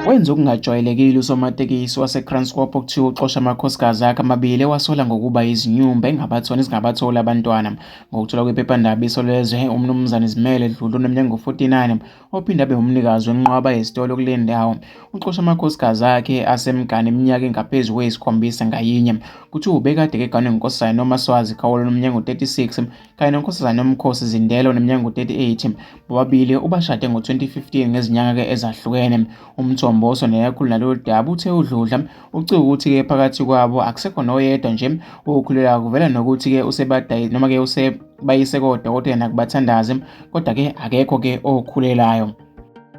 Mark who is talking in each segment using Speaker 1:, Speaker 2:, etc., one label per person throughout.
Speaker 1: Wenza okungajwayelekile usomatekisi waseKranskop okuthiwa uxosha amakhosikazi akhe amabili ewasola ngokuba yizinyumba ezingabatholi abantwana. Ngokuthola kwephephandaba Isolezwe, uMnumzane Izimele Dludlu oneminyaka u-49 ophinde abe ngumnikazi wenqwaba yesitolo kule ndawo, uxosha amakhosikazi akhe asemgane iminyaka engaphezu kweyisi-7 ngayinye. Kuthiwa ubekade eganwe nguNkosazane noMaswazi Khawulo oneminyaka u-36 kanye noNkosazane Nomkhosi Zindela oneminyaka u-38. Bobabili ubashade ngo-2015 ngezinyanga ezahlukene. Umthombo osondele kakhulu nalolu daba uthe uDludla ucike ukuthi-ke phakathi kwabo akusekho noyedwa nje okhulelwa, kuvela nokuthi-ke usebayise kodokotela nakubathandazi, kodwa-ke akekho-ke okhulelayo.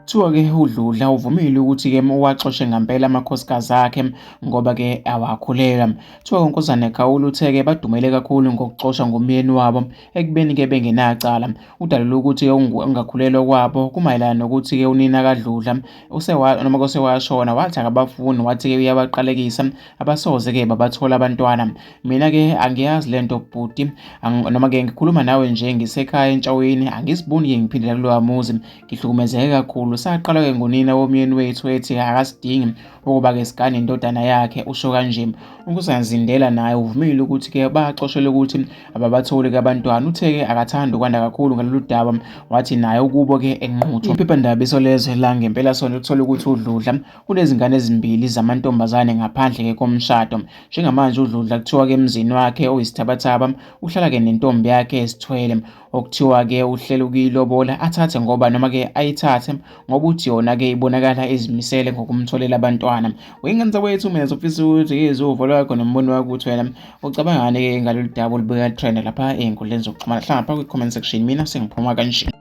Speaker 1: Kuthiwa-ke uDludla uvumile ukuthi-ke uwaxoshe ngampela amakhosikazi akhe ngoba-ke awakhulelwa. Kuthiwa uNkosazane Khawulo uthe-ke badumele kakhulu ngokuxoshwa ngumyeni wabo ekubeni-ke bengenacala. Udalule ukuthi-ke ungakhulelwa kwabo kumayelana nokuthi-ke unina kaDludla usewashona, wathi akabafuni, wathi-ke uyabaqalekisa, abasoze-ke babathola abantwana. Mina-ke angiyazi lento bhuti, noma-ke ngikhuluma nawe nje ngisekhaya entshaweni, angiziboni-ke ngiphindela kuloya muzi, ngihlukumezeke kakhulu. Saqala-ke ngunina womyeni wethu ethi akasidingi ukuba-ke sigane indodana yakhe, usho kanje. uNkosazane Zindela naye uvumile ukuthi-ke baxoshele ukuthi ababatholi-ke abantwana. Uthe-ke akathandi ukwanda kakhulu ngalolu daba, wathi naye ukubo-ke enquthu. Iphephandaba Isolezwe la ngempela sonto lithola ukuthi uDludla unezingane ezimbili zamantombazane ngaphandle-ke komshado. Njengamanje uDludla kuthiwa-ke emzini wakhe oyisithabathaba uhlala-ke nentombi yakhe esithwele, okuthiwa-ke uhlele ukuyilobola athathe ngoba noma-ke ayithathe ngoba uthi yona-ke ibonakala ezimisele ngokumtholela abantwana. Wengenza wethu mina sofisa ukuthi izuvo lwakho nombono wakho ukuthi wena ucabangani-ke ngalolu daba olubeka trend lapha ey'nkundleni zokuxhumana. Hlala ngapha kwi-comment section, mina sengiphuma kanje.